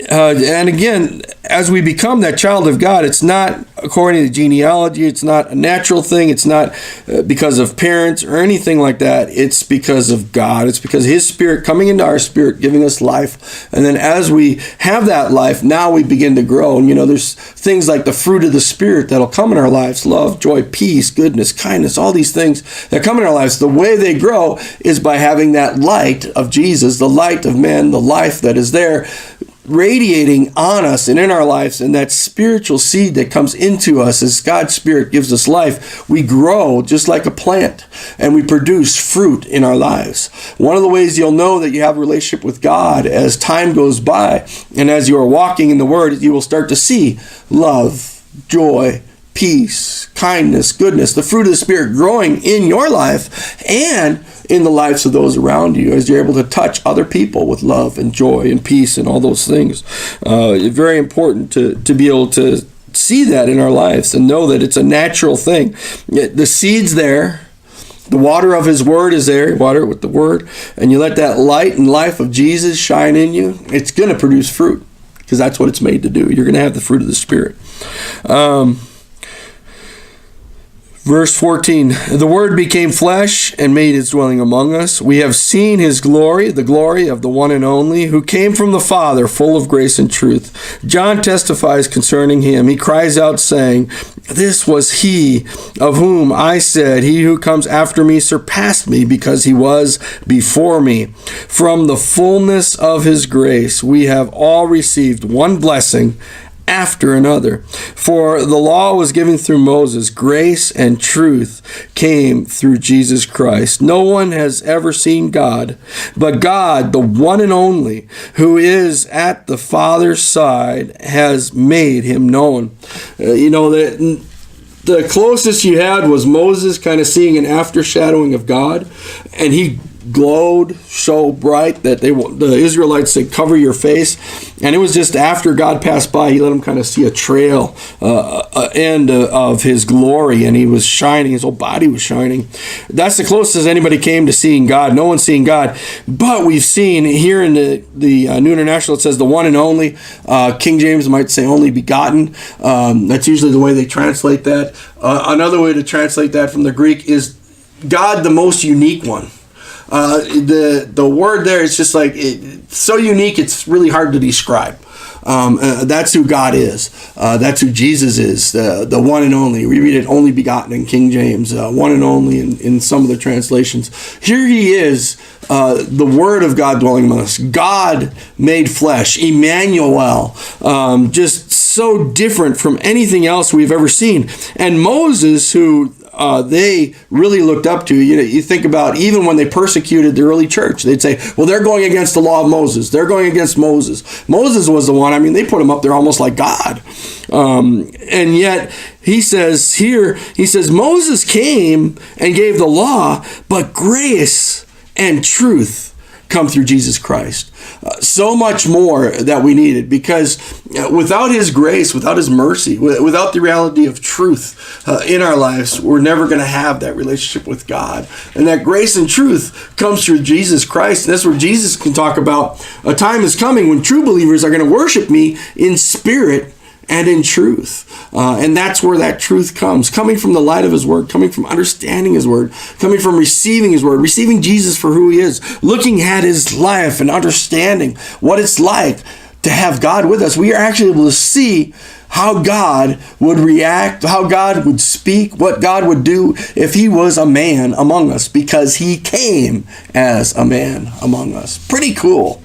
And again, as we become that child of God, it's not according to genealogy. It's not a natural thing. It's not because of parents or anything like that. It's because of God. It's because His Spirit coming into our spirit, giving us life. And then as we have that life, now we begin to grow. And, there's things like the fruit of the Spirit that'll come in our lives: love, joy, peace, goodness, kindness, all these things that come in our lives. The way they grow is by having that light of Jesus, the light of man, the life that is there, radiating on us and in our lives, and that spiritual seed that comes into us as God's Spirit gives us life. We grow just like a plant, and we produce fruit in our lives. One of the ways you'll know that you have a relationship with God as time goes by, and as you are walking in the Word, you will start to see love, joy, peace, kindness, goodness, the fruit of the Spirit growing in your life and in the lives of those around you, as you're able to touch other people with love and joy and peace and all those things. It's very important to be able to see that in our lives and know that it's a natural thing. The seed's there. The water of His Word is there. You water it with the Word, and you let that light and life of Jesus shine in you. It's going to produce fruit, because that's what it's made to do. You're going to have the fruit of the Spirit. Verse 14, the Word became flesh and made His dwelling among us. We have seen His glory, the glory of the one and only, who came from the Father, full of grace and truth. John testifies concerning Him. He cries out, saying, this was He of whom I said, He who comes after me surpassed me, because He was before me. From the fullness of His grace we have all received one blessing after another. For the law was given through Moses. Grace and truth came through Jesus Christ. No one has ever seen God, but God, the one and only, who is at the Father's side, has made Him known. The closest you had was Moses kind of seeing an aftershadowing of God, and he glowed so bright that the Israelites said, cover your face. And it was just after God passed by, He let him kind of see a trail end of His glory, and He was shining. His whole body was shining. That's the closest anybody came to seeing God. No one's seen God. But we've seen here in the New International, it says the one and only. King James might say only begotten. That's usually the way they translate that. Another way to translate that from the Greek is God, the most unique one. The word there is just like so unique, it's really hard to describe. That's who God is. That's who Jesus is, the one and only. We read it only begotten in King James, one and only in some of the translations. Here He is, the Word of God dwelling among us. God made flesh, Emmanuel, just so different from anything else we've ever seen. And Moses, who they really looked up to. You think about even when they persecuted the early church, they'd say, well, they're going against the law of Moses. They're going against Moses. Moses was the one. They put him up there almost like God. And yet he says here, Moses came and gave the law, but grace and truth come through Jesus Christ. So much more that we needed, because without His grace, without His mercy, without the reality of truth in our lives, we're never going to have that relationship with God. And that grace and truth comes through Jesus Christ. And that's where Jesus can talk about a time is coming when true believers are going to worship me in spirit and in truth. And that's where that truth comes, coming from the light of His Word, coming from understanding His Word, coming from receiving His Word, receiving Jesus for who He is, looking at His life and understanding what it's like to have God with us. We are actually able to see how God would react, how God would speak, what God would do if He was a man among us, because He came as a man among us. Pretty cool.